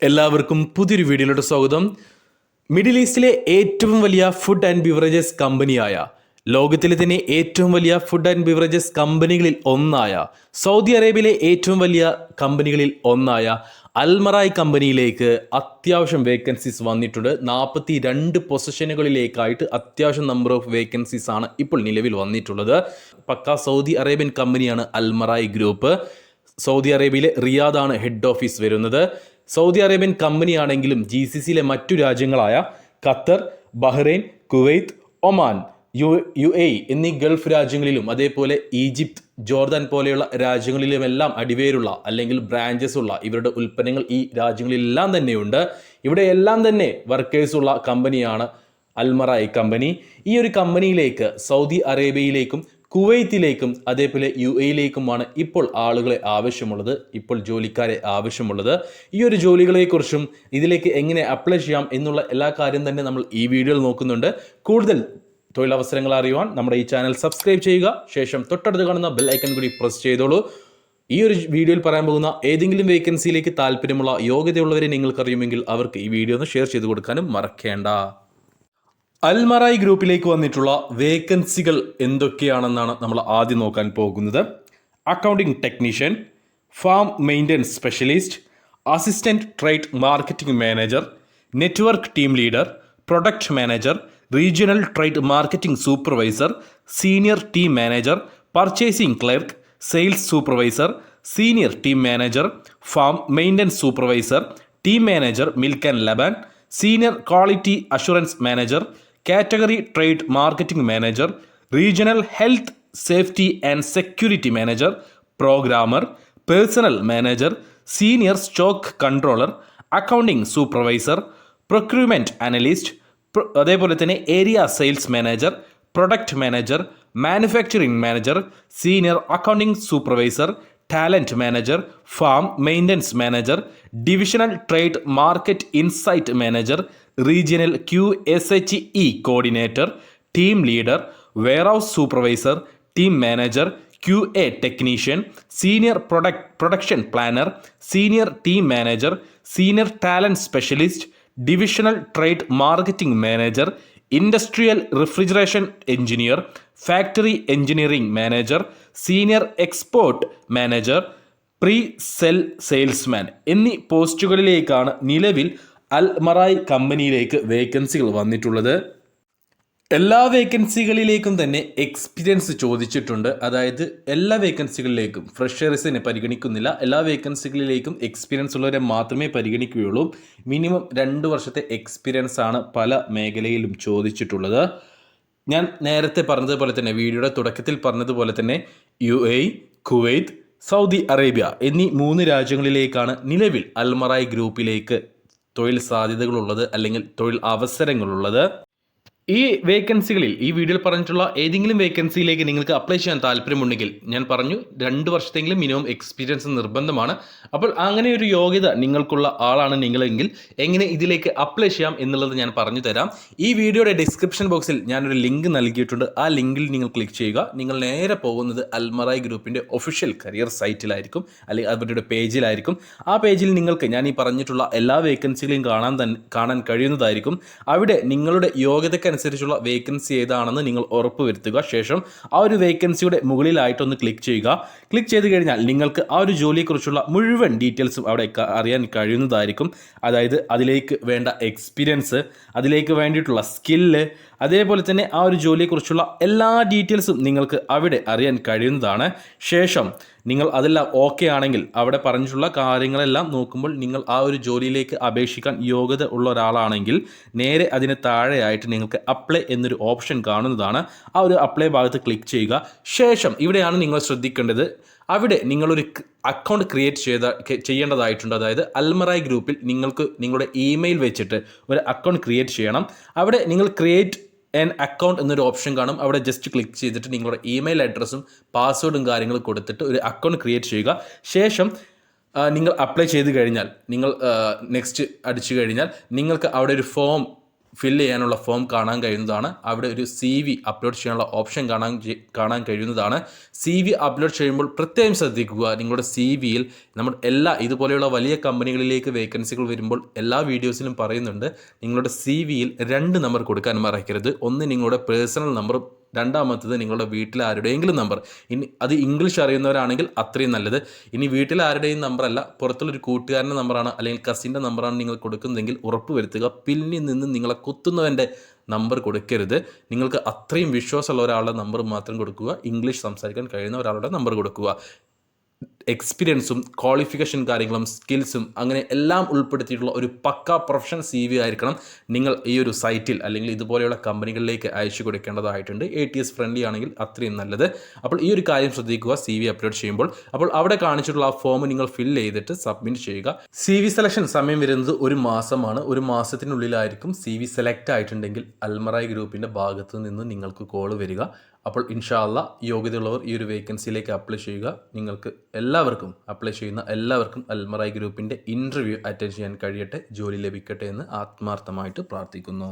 എല്ലാവർക്കും പുതിയൊരു വീഡിയോയിലോട്ട് സ്വാഗതം. മിഡിൽ ഈസ്റ്റിലെ ഏറ്റവും വലിയ ഫുഡ് ആൻഡ് ബിവറേജസ് കമ്പനിയായ, ലോകത്തിലെ തന്നെ ഏറ്റവും വലിയ ഫുഡ് ആൻഡ് ബിവറേജസ് കമ്പനികളിൽ ഒന്നായ, സൗദി അറേബ്യയിലെ ഏറ്റവും വലിയ കമ്പനികളിൽ ഒന്നായ അൽമറായ് കമ്പനിയിലേക്ക് അത്യാവശ്യം വേക്കൻസീസ് വന്നിട്ടുണ്ട്. 42 പൊസിഷനുകളിലേക്കായിട്ട് അത്യാവശ്യം നമ്പർ ഓഫ് വേക്കൻസീസ് ആണ് ഇപ്പോൾ നിലവിൽ വന്നിട്ടുള്ളത്. പക്ക സൗദി അറേബ്യൻ കമ്പനിയാണ് അൽമറായ് ഗ്രൂപ്പ്. സൗദി അറേബ്യയിലെ റിയാദാണ് ഹെഡ് ഓഫീസ് വരുന്നത്. സൗദി അറേബ്യൻ കമ്പനിയാണെങ്കിലും GCCയിലെ മറ്റു രാജ്യങ്ങളായ Qatar, Bahrain, Kuwait, Oman, UAE എന്നീ ഗൾഫ് രാജ്യങ്ങളിലും അതേപോലെ ഈജിപ്ത്, ജോർദാൻ പോലെയുള്ള രാജ്യങ്ങളിലുമെല്ലാം അടിവേരുള്ള അല്ലെങ്കിൽ ബ്രാഞ്ചസ് ഉള്ള ഇവരുടെ ഉൽപ്പന്നങ്ങൾ ഈ രാജ്യങ്ങളിലെല്ലാം തന്നെയുണ്ട്. ഇവിടെ എല്ലാം തന്നെ വർക്കേഴ്സുള്ള കമ്പനിയാണ് അൽമറായ് കമ്പനി. ഈ ഒരു കമ്പനിയിലേക്ക് സൗദി അറേബ്യയിലേക്കും കുവൈത്തിലേക്കും അതേപോലെ UAEയിലേക്കുമാണ് ഇപ്പോൾ ആളുകളെ ആവശ്യമുള്ളത്, ഇപ്പോൾ ജോലിക്കാരെ ആവശ്യമുള്ളത്. ഈ ഒരു ജോലികളെക്കുറിച്ചും ഇതിലേക്ക് എങ്ങനെ അപ്ലൈ ചെയ്യാം എന്നുള്ള എല്ലാ കാര്യം തന്നെ നമ്മൾ ഈ വീഡിയോയിൽ നോക്കുന്നുണ്ട്. കൂടുതൽ തൊഴിലവസരങ്ങൾ അറിയുവാൻ നമ്മുടെ ഈ ചാനൽ സബ്സ്ക്രൈബ് ചെയ്യുക. ശേഷം തൊട്ടടുത്ത് കാണുന്ന ബെൽ ഐക്കൺ കൂടി പ്രസ് ചെയ്തോളൂ. ഈ ഒരു വീഡിയോയിൽ പറയാൻ പോകുന്ന ഏതെങ്കിലും വേക്കൻസിയിലേക്ക് താല്പര്യമുള്ള യോഗ്യതയുള്ളവരെ നിങ്ങൾക്കറിയുമെങ്കിൽ അവർക്ക് ഈ വീഡിയോ ഒന്ന് ഷെയർ ചെയ്ത് കൊടുക്കാനും മറക്കേണ്ട. അൽമറായ് ഗ്രൂപ്പിലേക്ക് വന്നിട്ടുള്ള വേക്കൻസികൾ എന്തൊക്കെയാണെന്നാണ് നമ്മൾ ആദ്യം നോക്കാൻ പോകുന്നത്. Accounting technician, farm maintenance specialist, assistant trade marketing manager, network team leader, product manager, regional trade marketing supervisor, senior team manager, purchasing clerk, sales supervisor, senior team manager, farm maintenance supervisor, team manager milk and ലബാൻ, senior quality assurance manager, category trade marketing manager, regional health safety and security manager, programmer, personnel manager, senior stock controller, accounting supervisor, procurement analyst, അതേപോലെ തന്നെ area sales manager, product manager, manufacturing manager, senior accounting supervisor, talent manager, farm maintenance manager, divisional trade market insight manager, regional QSHE coordinator, team leader, warehouse supervisor, team manager, QA technician, senior production planner, senior team manager, senior talent specialist, divisional trade marketing manager, industrial refrigeration engineer, factory engineering manager, senior export manager, pre sell salesman എന്നീ പോസ്റ്റുകളിലേക്കാണ് നിലവിൽ അൽമറായ് കമ്പനിയിലേക്ക് വേക്കൻസികൾ വന്നിട്ടുള്ളത്. എല്ലാ വേക്കൻസികളിലേക്കും തന്നെ experience ചോദിച്ചിട്ടുണ്ട്. അതായത് എല്ലാ വേക്കൻസികളിലേക്കും ഫ്രഷേഴ്സിനെ പരിഗണിക്കുന്നില്ല. എല്ലാ വേക്കൻസികളിലേക്കും എക്സ്പീരിയൻസ് ഉള്ളവരെ മാത്രമേ പരിഗണിക്കുകയുള്ളൂ. മിനിമം 2 വർഷത്തെ എക്സ്പീരിയൻസ് ആണ് പല മേഖലയിലും ചോദിച്ചിട്ടുള്ളത്. ഞാൻ നേരത്തെ പറഞ്ഞതുപോലെ തന്നെ, വീഡിയോയുടെ തുടക്കത്തിൽ പറഞ്ഞതുപോലെ തന്നെ, UAE, കുവൈത്ത്, സൗദി അറേബ്യ എന്നീ 3 രാജ്യങ്ങളിലേക്കാണ് നിലവിൽ അൽമറായ് ഗ്രൂപ്പിലേക്ക് തൊഴിൽ സാധ്യതകളുള്ളത് അല്ലെങ്കിൽ തൊഴിൽ അവസരങ്ങളുള്ളത്. ഈ വേക്കൻസികളിൽ, ഈ വീഡിയോയിൽ പറഞ്ഞിട്ടുള്ള ഏതെങ്കിലും വേക്കൻസിയിലേക്ക് നിങ്ങൾക്ക് അപ്ലൈ ചെയ്യാൻ താല്പര്യമുണ്ടെങ്കിൽ, ഞാൻ പറഞ്ഞു 2 വർഷത്തെങ്കിലും മിനിമം എക്സ്പീരിയൻസ് നിർബന്ധമാണ്. അപ്പോൾ അങ്ങനെ ഒരു യോഗ്യത നിങ്ങൾക്കുള്ള ആളാണ് നിങ്ങളെങ്കിൽ എങ്ങനെ ഇതിലേക്ക് അപ്ലൈ ചെയ്യാം എന്നുള്ളത് ഞാൻ പറഞ്ഞു തരാം. ഈ വീഡിയോയുടെ ഡിസ്ക്രിപ്ഷൻ ബോക്സിൽ ഞാനൊരു ലിങ്ക് നൽകിയിട്ടുണ്ട്. ആ ലിങ്കിൽ നിങ്ങൾ ക്ലിക്ക് ചെയ്യുക. നിങ്ങൾ നേരെ പോകുന്നത് അൽമറായ് ഗ്രൂപ്പിൻ്റെ ഒഫീഷ്യൽ കരിയർ സൈറ്റിലായിരിക്കും, അല്ലെങ്കിൽ അവരുടെ പേജിലായിരിക്കും. ആ പേജിൽ നിങ്ങൾക്ക് ഞാൻ ഈ പറഞ്ഞിട്ടുള്ള എല്ലാ വേക്കൻസികളെയും കാണാൻ കഴിയുന്നതായിരിക്കും. അവിടെ നിങ്ങളുടെ യോഗ്യതയ്ക്ക് അനുസരിച്ചുള്ള വേക്കൻസി ഏതാണെന്ന് നിങ്ങൾ ഉറപ്പ് വരുത്തുക. ശേഷം ആ ഒരു വേക്കൻസിയുടെ മുകളിലായിട്ടൊന്ന് ക്ലിക്ക് ചെയ്യുക. ക്ലിക്ക് ചെയ്ത് കഴിഞ്ഞാൽ നിങ്ങൾക്ക് ആ ഒരു ജോലിയെക്കുറിച്ചുള്ള മുഴുവൻ ഡീറ്റെയിൽസും അവിടെ അറിയാൻ കഴിയുന്നതായിരിക്കും. അതായത് അതിലേക്ക് വേണ്ട എക്സ്പീരിയൻസ്, അതിലേക്ക് വേണ്ടിയിട്ടുള്ള സ്കില്ല്, അതേപോലെ തന്നെ ആ ഒരു ജോലിയെക്കുറിച്ചുള്ള എല്ലാ ഡീറ്റെയിൽസും നിങ്ങൾക്ക് അവിടെ അറിയാൻ കഴിയുന്നതാണ്. ശേഷം നിങ്ങൾ അതെല്ലാം ഓക്കെ ആണെങ്കിൽ അവിടെ പറഞ്ഞിട്ടുള്ള കാര്യങ്ങളെല്ലാം നോക്കുമ്പോൾ നിങ്ങൾ ആ ഒരു ജോലിയിലേക്ക് അപേക്ഷിക്കാൻ യോഗ്യത ഉള്ള ഒരാളാണെങ്കിൽ നേരെ അതിന് താഴെയായിട്ട് നിങ്ങൾക്ക് അപ്ലൈ എന്നൊരു ഓപ്ഷൻ കാണുന്നതാണ്. ആ ഒരു അപ്ലൈ ഭാഗത്ത് ക്ലിക്ക് ചെയ്യുക. ശേഷം ഇവിടെയാണ് നിങ്ങൾ ശ്രദ്ധിക്കേണ്ടത്, അവിടെ നിങ്ങളൊരു അക്കൗണ്ട് ക്രിയേറ്റ് ചെയ്യേണ്ടതായിട്ടുണ്ട്. അതായത് അൽമറായ് ഗ്രൂപ്പിൽ നിങ്ങൾക്ക് നിങ്ങളുടെ ഇമെയിൽ വെച്ചിട്ട് ഒരു അക്കൗണ്ട് ക്രിയേറ്റ് ചെയ്യണം. അവിടെ നിങ്ങൾ ക്രിയേറ്റ് ആൻ അക്കൗണ്ട് എന്നൊരു ഓപ്ഷൻ കാണും. അവിടെ ജസ്റ്റ് ക്ലിക്ക് ചെയ്തിട്ട് നിങ്ങളുടെ ഇമെയിൽ അഡ്രസ്സും പാസ്വേഡും കാര്യങ്ങളും കൊടുത്തിട്ട് ഒരു അക്കൗണ്ട് ക്രിയേറ്റ് ചെയ്യുക. ശേഷം നിങ്ങൾ അപ്ലൈ ചെയ്ത് കഴിഞ്ഞാൽ, നിങ്ങൾ നെക്സ്റ്റ് അടിച്ചു കഴിഞ്ഞാൽ നിങ്ങൾക്ക് അവിടെ ഒരു ഫില്ല് ചെയ്യാനുള്ള ഫോം കാണാൻ കഴിയുന്നതാണ്. അവിടെ ഒരു CV അപ്ലോഡ് ചെയ്യാനുള്ള ഓപ്ഷൻ കാണാൻ കഴിയുന്നതാണ്. CV അപ്ലോഡ് ചെയ്യുമ്പോൾ പ്രത്യേകം ശ്രദ്ധിക്കുക, നിങ്ങളുടെ CVയിൽ നമ്മൾ ഇതുപോലെയുള്ള വലിയ കമ്പനികളിലേക്ക് വേക്കൻസികൾ വരുമ്പോൾ എല്ലാ വീഡിയോസിലും പറയുന്നുണ്ട്, നിങ്ങളുടെ CVയിൽ 2 നമ്പർ കൊടുക്കാൻ മറക്കരുത്. ഒന്ന് നിങ്ങളുടെ പേഴ്സണൽ നമ്പറും രണ്ടാമത്തത് നിങ്ങളുടെ വീട്ടിലെ ആരുടെയെങ്കിലും നമ്പർ. ഇനി അത് ഇംഗ്ലീഷ് അറിയുന്നവരാണെങ്കിൽ അത്രയും നല്ലത്. ഇനി വീട്ടിലെ ആരുടെയും നമ്പറല്ല, പുറത്തുള്ളൊരു കൂട്ടുകാരൻ്റെ നമ്പറാണ് അല്ലെങ്കിൽ കസിൻ്റെ നമ്പറാണ് നിങ്ങൾ കൊടുക്കുന്നതെങ്കിൽ ഉറപ്പ് വരുത്തുക പിന്നിൽ നിന്ന് നിങ്ങളെ കുത്തുന്നവൻ്റെ നമ്പർ കൊടുക്കരുത്. നിങ്ങൾക്ക് അത്രയും വിശ്വാസമുള്ള ഒരാളുടെ നമ്പർ മാത്രം കൊടുക്കുക. ഇംഗ്ലീഷ് സംസാരിക്കാൻ കഴിയുന്ന ഒരാളുടെ നമ്പർ കൊടുക്കുക. എക്സ്പീരിയൻസും ക്വാളിഫിക്കേഷൻ കാര്യങ്ങളും സ്കിൽസും അങ്ങനെ എല്ലാം ഉൾപ്പെടുത്തിയിട്ടുള്ള ഒരു പക്ക പ്രൊഫഷണൽ CV ആയിരിക്കണം നിങ്ങൾ ഈ ഒരു സൈറ്റിൽ അല്ലെങ്കിൽ ഇതുപോലെയുള്ള കമ്പനികളിലേക്ക് അയച്ചു കൊടുക്കേണ്ടതായിട്ടുണ്ട്. ATS ഫ്രണ്ട്ലി ആണെങ്കിൽ അത്രയും നല്ലത്. അപ്പോൾ ഈ ഒരു കാര്യം ശ്രദ്ധിക്കുക CV അപ്ലോഡ് ചെയ്യുമ്പോൾ. അപ്പോൾ അവിടെ കാണിച്ചിട്ടുള്ള ആ ഫോം നിങ്ങൾ ഫില്ല് ചെയ്തിട്ട് സബ്മിറ്റ് ചെയ്യുക. CV സെലക്ഷൻ സമയം വരുന്നത് 1 മാസമാണ്. 1 മാസത്തിനുള്ളിലായിരിക്കും CV സെലക്ട് ആയിട്ടുണ്ടെങ്കിൽ അൽമറായ് ഗ്രൂപ്പിൻ്റെ ഭാഗത്തു നിന്ന് നിങ്ങൾക്ക് കോൾ വരിക. അപ്പോൾ ഇൻഷാ അല്ലാഹ് യോഗ്യതയുള്ളവർ ഈ ഒരു വേക്കൻസിയിലേക്ക് അപ്ലൈ ചെയ്യുക. നിങ്ങൾക്ക് അപ്ലൈ ചെയ്യുന്ന എല്ലാവർക്കും അൽമറായ് ഗ്രൂപ്പിൻ്റെ ഇൻ്റർവ്യൂ അറ്റൻഡ് ചെയ്യാൻ കഴിയട്ടെ, ജോലി ലഭിക്കട്ടെ എന്ന് ആത്മാർത്ഥമായിട്ട് പ്രാർത്ഥിക്കുന്നു.